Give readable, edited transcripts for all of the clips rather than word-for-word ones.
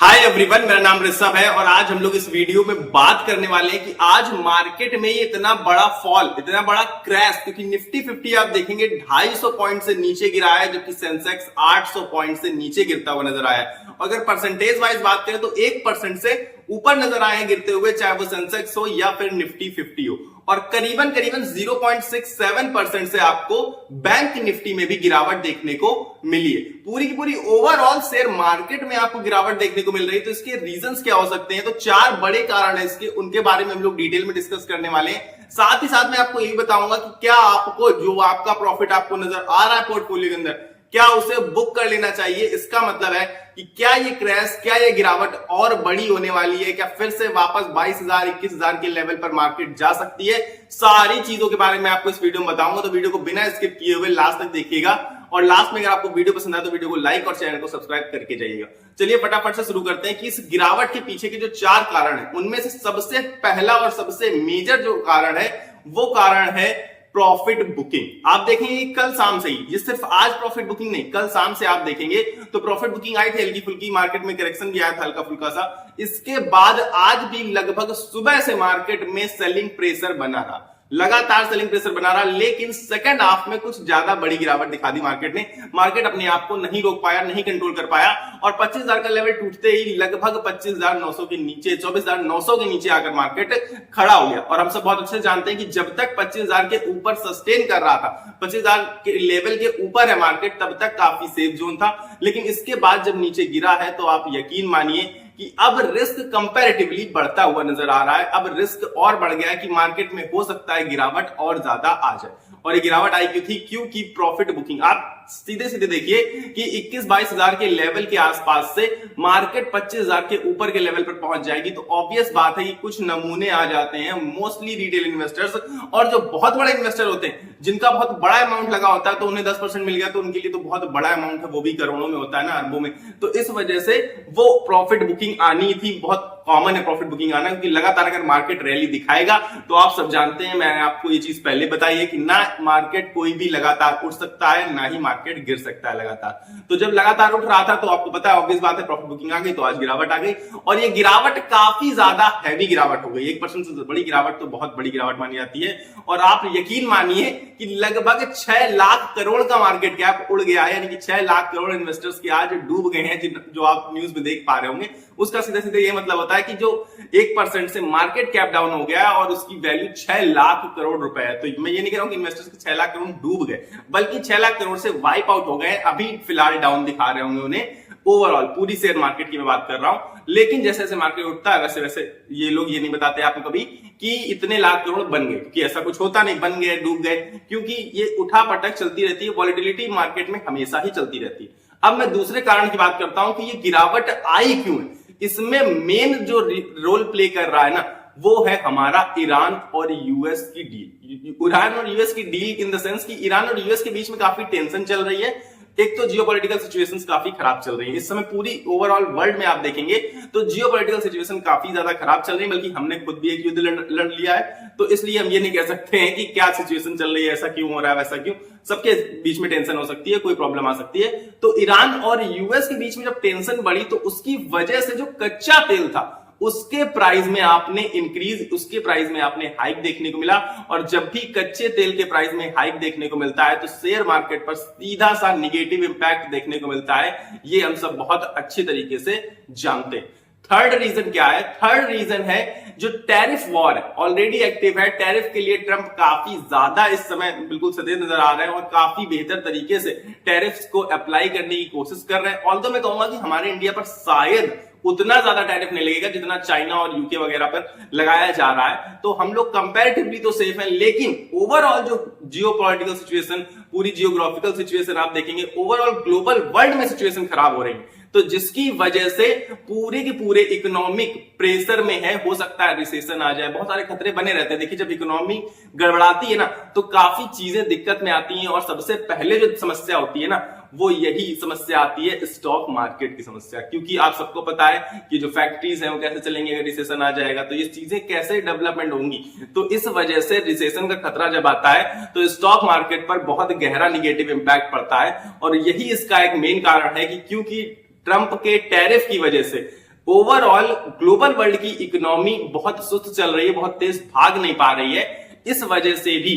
Hi everyone, मेरा नाम ऋषभ है और आज हम लोग इस वीडियो में बात करने वाले हैं कि आज मार्केट में ये इतना बड़ा फॉल, इतना बड़ा क्रैश, क्योंकि निफ्टी 50 आप देखेंगे 250 पॉइंट से नीचे गिरा है, जबकि सेंसेक्स 800 पॉइंट से नीचे गिरता हुआ नजर आया है। अगर परसेंटेज वाइज बात करें तो 1% से ऊपर नजर आए हैं गिरते हुए, चाहे वो सेंसेक्स हो या फिर निफ्टी 50 हो। और करीबन 0.67% से आपको बैंक निफ्टी में भी गिरावट देखने को मिली है। पूरी की पूरी ओवरऑल शेयर मार्केट में आपको गिरावट देखने को मिल रही है। तो इसके रीजंस क्या हो सकते हैं? तो 4 बड़े कारण है इसके, उनके बारे में हम लोग डिटेल में डिस्कस करने वाले हैं। साथ ही साथ मैं आपको यही बताऊंगा कि क्या आपको जो आपका प्रॉफिट आपको नजर आ रहा है पोर्टफोलियो के अंदर, क्या उसे बुक कर लेना चाहिए। इसका मतलब है कि क्या ये क्रैश, क्या ये गिरावट और बड़ी होने वाली है, क्या फिर से वापस 22,000 21,000 के लेवल पर मार्केट जा सकती है। सारी चीजों के बारे में आपको इस वीडियो में बताऊंगा, तो वीडियो को बिना स्किप किए हुए लास्ट तक देखिएगा। और लास्ट में अगर आपको वीडियो पसंद आए तो वीडियो को लाइक और चैनल को सब्सक्राइब करके जाइएगा। चलिए फटाफट से शुरू करते हैं कि इस गिरावट के पीछे के जो 4 कारण है, उनमें से सबसे पहला और सबसे मेजर जो कारण है वो कारण है प्रॉफिट बुकिंग। आप देखेंगे कल शाम से ही, ये सिर्फ आज प्रॉफिट बुकिंग नहीं, कल शाम से आप देखेंगे तो प्रॉफिट बुकिंग आई थी, हल्की फुल्की मार्केट में करेक्शन भी आया था हल्का फुल्का सा। इसके बाद आज भी लगभग सुबह से मार्केट में सेलिंग प्रेशर बना रहा, लगातार सेलिंग प्रेशर बना रहा, लेकिन सेकंड हाफ में कुछ ज्यादा बड़ी गिरावट दिखा दी मार्केट ने। मार्केट अपने आप को नहीं रोक पाया, नहीं कंट्रोल कर पाया और 25,000 का लेवल टूटते ही लगभग 25,900 के नीचे, 24,900 के नीचे आकर मार्केट खड़ा हो गया। और हम सब बहुत अच्छे से जानते हैं कि जब तक 25,000 के ऊपर सस्टेन कर रहा था, 25,000 के लेवल के ऊपर है मार्केट, तब तक काफी सेफ जोन था। लेकिन इसके बाद जब नीचे गिरा है तो आप यकीन मानिए कि अब रिस्क कंपैरेटिवली बढ़ता हुआ नजर आ रहा है। अब रिस्क और बढ़ गया है कि मार्केट में हो सकता है गिरावट और ज्यादा आ जाए। और ये गिरावट आई क्यों थी? क्योंकि प्रॉफिट बुकिंग, आप सीधे सीधे देखिए कि 21-22,000 के लेवल के आसपास से मार्केट 25,000 के ऊपर के लेवल पर पहुंच जाएगी। तो ऑब्वियस बात है कि कुछ नमूने आ जाते हैं, मोस्टली रिटेल इन्वेस्टर्स और जो बहुत बड़े इन्वेस्टर होते हैं, जिनका बहुत बड़ा अमाउंट लगा होता है, तो उन्हें 10% मिल गया तो उनके लिए तो बहुत बड़ा अमाउंट है, वो भी करोड़ों में होता है ना, अरबों में। तो इस वजह से वो प्रॉफिट बुकिंग आनी थी, बहुत कॉमन है प्रॉफिट बुकिंग आना, क्योंकि लगातार अगर मार्केट रैली दिखाएगा तो आप सब जानते हैं, मैंने आपको ये चीज पहले बताई है कि ना मार्केट कोई भी लगातार उठ सकता है, ना ही मार्केट गिर सकता है लगातार। तो जब लगातार उठ रहा था तो आपको पता है, ऑब्वियस बात है, प्रॉफिट बुकिंग आ गई तो आज गिरावट आ गई। और ये गिरावट काफी ज्यादा हैवी गिरावट हो गई। 1% से बड़ी गिरावट तो बहुत बड़ी गिरावट मानी जाती है। और आप यकीन मानिए कि लगभग 6 लाख करोड़ का मार्केट कैप उड़ गया है, यानी कि 6 लाख करोड़ इन्वेस्टर्स के आज डूब गए हैं, जो आप न्यूज में देख पा रहे होंगे। उसका सीधे सीधे ये मतलब होता है कि जो 1% से मार्केट कैप डाउन हो गया और उसकी वैल्यू 6 लाख करोड़ रुपए है। तो मैं ये नहीं कह रहा हूं कि इन्वेस्टर्स के 6 लाख करोड़ डूब गए, बल्कि 6 लाख करोड़ से वाइप आउट हो गए। अभी फिलहाल डाउन दिखा रहे होंगे उन्हें, ओवरऑल पूरी शेयर मार्केट की मैं बात कर रहा हूं। लेकिन जैसे जैसे मार्केट उठता है वैसे वैसे ये लोग ये नहीं बताते आपको कभी कि इतने लाख करोड़ बन गए, क्योंकि ऐसा कुछ होता नहीं, बन गए डूब गए, क्योंकि ये उठा पटक चलती रहती है। वॉलेटिलिटी मार्केट में हमेशा ही चलती रहती है। अब मैं दूसरे कारण की बात करता हूं कि ये गिरावट आई क्यों है। इसमें मेन जो रोल प्ले कर रहा है ना, वो है हमारा ईरान और यूएस की डील। ईरान और यूएस की डील इन द सेंस कि ईरान और यूएस के बीच में काफी टेंशन चल रही है। एक तो जियोपॉलिटिकल सिचुएशंस काफी खराब चल रही है इस समय, पूरी ओवरऑल वर्ल्ड में आप देखेंगे तो जियोपॉलिटिकल सिचुएशन काफी ज्यादा खराब चल रही है। बल्कि हमने खुद भी एक युद्ध लड़ लिया है, तो इसलिए हम ये नहीं कह सकते हैं कि क्या सिचुएशन चल रही है, ऐसा क्यों हो रहा है, वैसा क्यों। सबके बीच में टेंशन हो सकती है, कोई प्रॉब्लम आ सकती है। तो ईरान और यूएस के बीच में जब टेंशन बढ़ी तो उसकी वजह से जो कच्चा तेल था उसके प्राइस में आपने इंक्रीज, उसके प्राइस में आपने हाइक देखने को मिला। और जब भी कच्चे तेल के प्राइस में हाइक देखने को मिलता है तो शेयर मार्केट पर सीधा सा निगेटिव इंपैक्ट देखने को मिलता है। ये हम सब बहुत अच्छी तरीके से जानते हैं। थर्ड रीजन क्या है? थर्ड रीजन है जो टैरिफ वॉर है, ऑलरेडी एक्टिव है। टैरिफ के लिए ट्रंप काफी ज्यादा इस समय बिल्कुल सचेत नजर आ रहे हैं और काफी बेहतर तरीके से टैरिफ्स को अप्लाई करने की कोशिश कर रहे हैं। ऑल्दो मैं कहूंगा कि हमारे इंडिया पर शायद उतना ज्यादा टैरिफ नहीं लगेगा जितना चाइना और यूके वगैरह पर लगाया जा रहा है। तो हम लोग कंपैरेटिवली तो सेफ हैं, लेकिन ओवरऑल जो जियोपॉलिटिकल सिचुएशन, पूरी जियोग्राफिकल सिचुएशन आप देखेंगे, ओवरऑल ग्लोबल वर्ल्ड में सिचुएशन खराब हो रही है। तो जिसकी वजह से पूरे के पूरे इकोनॉमिक प्रेशर में है। हो सकता है रिसेशन आ जाए, बहुत सारे खतरे बने रहते हैं। देखिए जब इकोनॉमी गड़बड़ाती है ना तो काफी चीजें दिक्कत में आती हैं। और सबसे पहले जो समस्या होती है ना, वो यही समस्या आती है स्टॉक मार्केट की समस्या। क्योंकि आप सबको पता है कि जो फैक्ट्रीज हैं वो कैसे चलेंगे अगर रिसेशन आ जाएगा, तो ये चीजें कैसे डेवलपमेंट होंगी। तो इस वजह से रिसेशन का खतरा जब आता है तो स्टॉक मार्केट पर बहुत गहरा निगेटिव इंपैक्ट पड़ता है। और यही इसका एक मेन कारण है कि क्योंकि ट्रंप के टैरिफ की वजह से ओवरऑल ग्लोबल वर्ल्ड की इकोनॉमी बहुत सुस्त चल रही है, बहुत तेज भाग नहीं पा रही है। इस वजह से भी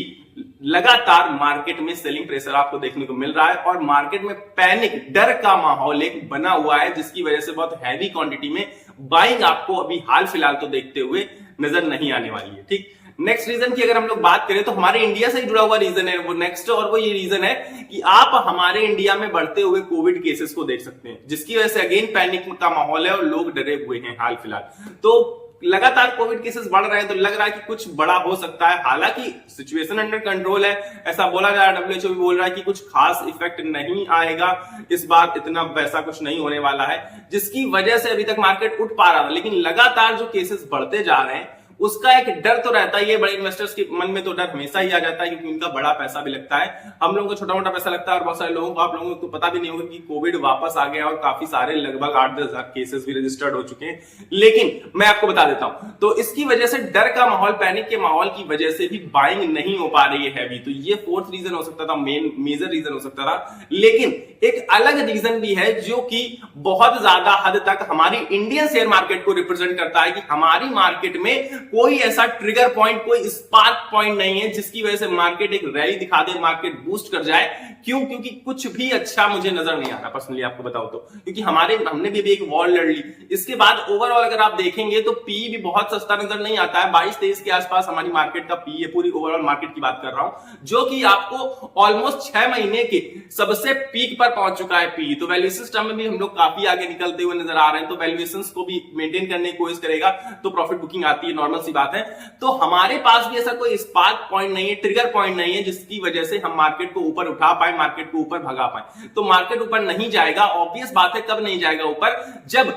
लगातार मार्केट में सेलिंग प्रेशर आपको देखने को मिल रहा है और मार्केट में पैनिक, डर का माहौल एक बना हुआ है, जिसकी वजह से बहुत हैवी क्वांटिटी में बाइंग आपको अभी हाल फिलहाल तो देखते हुए नजर नहीं आने वाली है। ठीक, नेक्स्ट रीजन की अगर हम लोग बात करें तो हमारे इंडिया से जुड़ा हुआ रीजन है वो नेक्स्ट, और वो ये रीजन है कि आप हमारे इंडिया में बढ़ते हुए कोविड केसेस को देख सकते हैं, जिसकी वजह से अगेन पैनिक का माहौल है और लोग डरे हुए हैं हाल फिलहाल। तो लगातार कोविड केसेस बढ़ रहे हैं तो लग रहा है कि कुछ बड़ा हो सकता है। हालांकि सिचुएशन अंडर कंट्रोल है, ऐसा बोला जा रहा है, WHO भी बोल रहा है कि कुछ खास इफेक्ट नहीं आएगा इस बार, इतना वैसा कुछ नहीं होने वाला है, जिसकी वजह से अभी तक मार्केट उठ पा रहा था। लेकिन लगातार जो केसेस बढ़ते जा रहे हैं उसका एक डर तो रहता ही है, बड़े इन्वेस्टर्स के मन में तो डर हमेशा ही आ जाता है, क्योंकि उनका बड़ा पैसा भी लगता है। हम लोगों को छोटा मोटा पैसा लगता है और बहुत सारे लोगों को, आप लोगों को तो पता भी नहीं होगा कि कोविड वापस आ गया और काफी सारे लगभग 8-10 हजार केसेस भी रजिस्टर्ड हो चुके हैं। लेकिन मैं आपको बता देता हूं, तो इसकी वजह से डर का माहौल, पैनिक के माहौल की वजह से भी बाइंग नहीं हो पा रही है हैवी। तो ये फोर्थ रीजन हो सकता था, मेजर रीजन हो सकता था। लेकिन एक अलग रीजन भी है जो कि बहुत ज्यादा हद तक हमारी इंडियन शेयर मार्केट को रिप्रेजेंट करता है, कि हमारी मार्केट में कोई ऐसा ट्रिगर पॉइंट, कोई स्पार्क पॉइंट नहीं है जिसकी वजह से मार्केट एक रैली दिखा दे, मार्केट बूस्ट कर जाए। क्यों? क्योंकि कुछ भी अच्छा मुझे नजर नहीं आ रहा पर्सनली, आपको बताऊं तो, क्योंकि हमने भी एक वॉर लड़ ली। इसके बाद ओवरऑल अगर आप देखेंगे तो पी भी बहुत सस्ता नजर नहीं आता है। 22-23 के आसपास हमारी मार्केट का पी है, पूरी ओवरऑल मार्केट की बात कर रहा हूं, जो कि आपको ऑलमोस्ट 6 महीने के सबसे पीक पर पहुंच चुका है पी। तो वैल्यूएशन सिस्टम में भी हम लोग काफी आगे निकलते हुए नजर आ रहे हैं। तो वैल्यूएशन को भी मेंटेन करने की कोशिश करेगा तो प्रॉफिट बुकिंग आती है, नॉर्मल सी बात है। तो हमारे पास भी ऐसा कोई स्पार्क पॉइंट नहीं है, ट्रिगर पॉइंट नहीं है, जिसकी वजह से हम मार्केट को ऊपर उठा पाए, मार्केट को ऊपर भगा पाए। तो मार्केट ऊपर नहीं जाएगा, ऑब्वियस बात है। कब नहीं जाएगा ऊपर? जब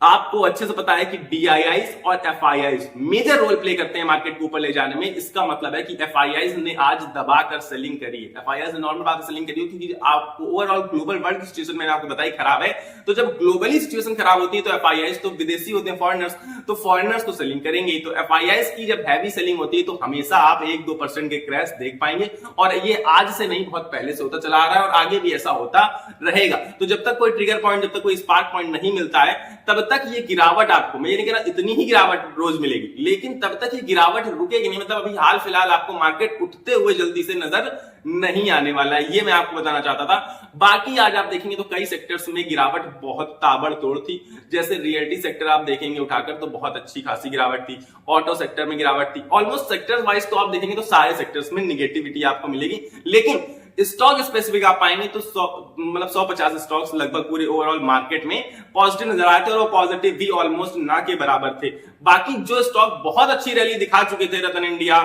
आपको अच्छे से पता है कि DIIs और FIIs मेजर रोल प्ले करते हैं मार्केट को ऊपर ले जाने में। इसका मतलब है कि FIIs ने आज दबाकर सेलिंग करी है। FIIs ने नॉर्मल बात सेलिंग करी है, क्योंकि आपको ओवरऑल ग्लोबल वर्ल्ड की सिचुएशन मैंने आपको बताई खराब है। तो जब ग्लोबली सिचुएशन खराब होती है तो FIIs तो विदेशी होते हैं, फॉरेनर्स, तो फॉरेनर्स तो सेलिंग करेंगे। तो FIIs की जब हैवी सेलिंग होती है तो हमेशा आप 1-2% के क्रैश देख पाएंगे, और ये आज से नहीं, बहुत पहले से होता चला आ रहा है और आगे भी ऐसा होता रहेगा। तो जब तक कोई ट्रिगर पॉइंट, जब तक कोई स्पार्क पॉइंट नहीं मिलता है, तब तक ये गिरावट आपको, मैं ये नहीं कह रहा इतनी ही गिरावट रोज मिलेगी, लेकिन तब तक ये गिरावट रुकेगी नहीं। मतलब अभी हाल फिलहाल आपको मार्केट उठते हुए जल्दी से नजर नहीं आने वाला है, ये मैं आपको बताना चाहता था। बाकी आज आप देखेंगे तो कई सेक्टर्स में गिरावट बहुत ताबड़तोड़ थी। जैसे रियल्टी सेक्टर आप देखेंगे उठाकर तो बहुत अच्छी खासी गिरावट थी, ऑटो सेक्टर में गिरावट थी। ऑलमोस्ट सेक्टर वाइज तो आप देखेंगे तो सारे सेक्टर्स में निगेटिविटी आपको मिलेगी। लेकिन स्टॉक स्पेसिफिक आप पाएंगे तो 150 स्टॉक्स लगभग पूरे ओवरऑल मार्केट में पॉजिटिव नजर आए थे, और वो पॉजिटिव भी ऑलमोस्ट ना के बराबर थे। बाकी जो स्टॉक बहुत अच्छी रैली दिखा चुके थे, रतन इंडिया,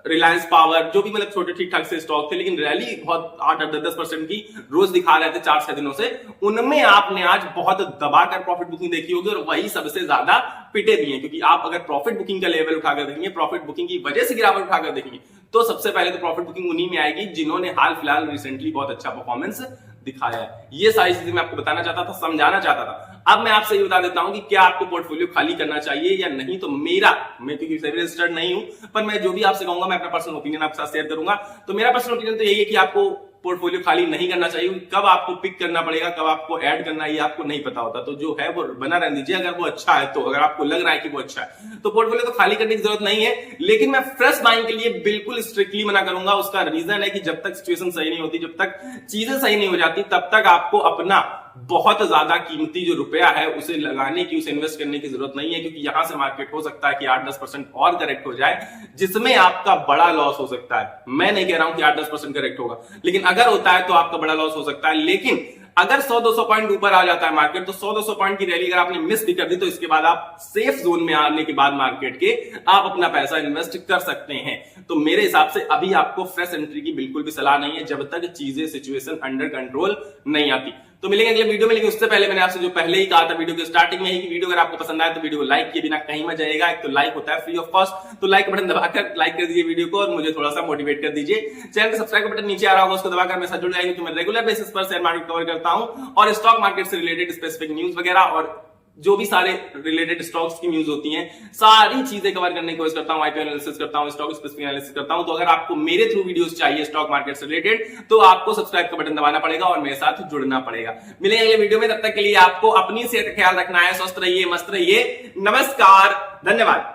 रिलायंस पावर, जो भी मतलब छोटे ठीक ठाक से स्टॉक थे, लेकिन रैली बहुत 8-10% की रोज दिखा रहे थे 4-6 दिनों से, उनमें आपने आज बहुत दबाकर प्रॉफिट बुकिंग देखी होगी, और वही सबसे ज्यादा पिटे भी हैं। क्योंकि आप अगर प्रॉफिट बुकिंग का लेवल उठाकर देखेंगे, प्रॉफिट बुकिंग की वजह से गिरावट उठाकर देखेंगे, तो सबसे पहले तो प्रॉफिट बुकिंग उन्हीं में आएगी जिन्होंने हाल फिलहाल रिसेंटली बहुत अच्छा परफॉर्मेंस दिखाया है। ये सारी चीजें मैं आपको बताना चाहता था, समझाना चाहता था। अब मैं आपसे ये बता देता हूं कि क्या आपको पोर्टफोलियो खाली करना चाहिए या नहीं। तो मैं क्योंकि रजिस्टर्ड नहीं हूं, पर मैं जो भी आपसे कहूंगा मैं अपना पर्सनल ओपिनियन आपके साथ शेयर करूंगा। तो मेरा पर्सनल ओपिनियन तो यही है कि आपको पोर्टफोलियो खाली नहीं करना चाहिए। कब आपको पिक करना पड़ेगा, कब आपको ऐड करना है, ये आपको नहीं पता होता। तो जो है वो बना रहने दीजिए, अगर वो अच्छा है तो, अगर आपको लग रहा है कि वो अच्छा है तो पोर्टफोलियो तो खाली करने की जरूरत नहीं है। लेकिन मैं फ्रेश बाइंग के लिए बिल्कुल स्ट्रिक्टली मना करूंगा। उसका रीजन है कि जब तक सिचुएशन सही नहीं होती, जब तक चीजें सही नहीं हो जाती, तब तक आपको अपना बहुत ज्यादा कीमती जो रुपया है उसे लगाने की, उसे इन्वेस्ट करने की जरूरत नहीं है। क्योंकि यहां से मार्केट हो सकता है कि 8-10% और करेक्ट हो जाए, जिसमें आपका बड़ा लॉस हो सकता है। मैं नहीं कह रहा हूं कि 8-10% करेक्ट होगा, लेकिन अगर होता है तो आपका बड़ा लॉस हो सकता है। लेकिन अगर 100-200 पॉइंट ऊपर आ जाता है मार्केट, तो 100-200 पॉइंट की रैली अगर आपने मिस भी कर दी, तो इसके बाद आप सेफ जोन में आने के बाद मार्केट के आप अपना पैसा इन्वेस्ट कर सकते हैं। तो मेरे हिसाब से अभी आपको फ्रेश एंट्री की बिल्कुल भी सलाह नहीं है, जब तक चीजें, सिचुएशन अंडर कंट्रोल नहीं आती। तो मिलेंगे अगले वीडियो में। लेकिन उससे पहले मैंने आपसे जो पहले ही कहा था वीडियो के स्टार्टिंग में ही, कि वीडियो अगर आपको पसंद आए तो वीडियो को लाइक किए बिना कहीं मत जाइएगा। एक तो लाइक होता है फ्री ऑफ कॉस्ट, तो लाइक बटन दबाकर लाइक कर दीजिए वीडियो को और मुझे थोड़ा सा मोटिवेट कर दीजिए। चैनल का सब्सक्राइब बटन नीचे आ रहा होगा, उसको दबाकर मेरे साथ जुड़ जाएंगे, तो मैं रेगुलर बेसिस पर शेयर मार्केट कवर करता हूं और स्टॉक मार्केट से रिलेटेड स्पेसिफिक न्यूज वगैरह और जो भी सारे रिलेटेड स्टॉक्स की न्यूज होती हैं, सारी चीजें कवर करने की कोशिश करता हूं, आईपीओ एनालिसिस करता हूं, स्टॉक स्पेसिफिक एनालिसिस करता हूं। तो अगर आपको मेरे थ्रू वीडियोस चाहिए स्टॉक मार्केट से रिलेटेड, तो आपको सब्सक्राइब का बटन दबाना पड़ेगा और मेरे साथ जुड़ना पड़ेगा। मिलेंगे अगले वीडियो में, तब तक के लिए आपको अपनी सेहत का ख्याल रखना है। स्वस्थ रहिए, मस्त रहिए, नमस्कार, धन्यवाद।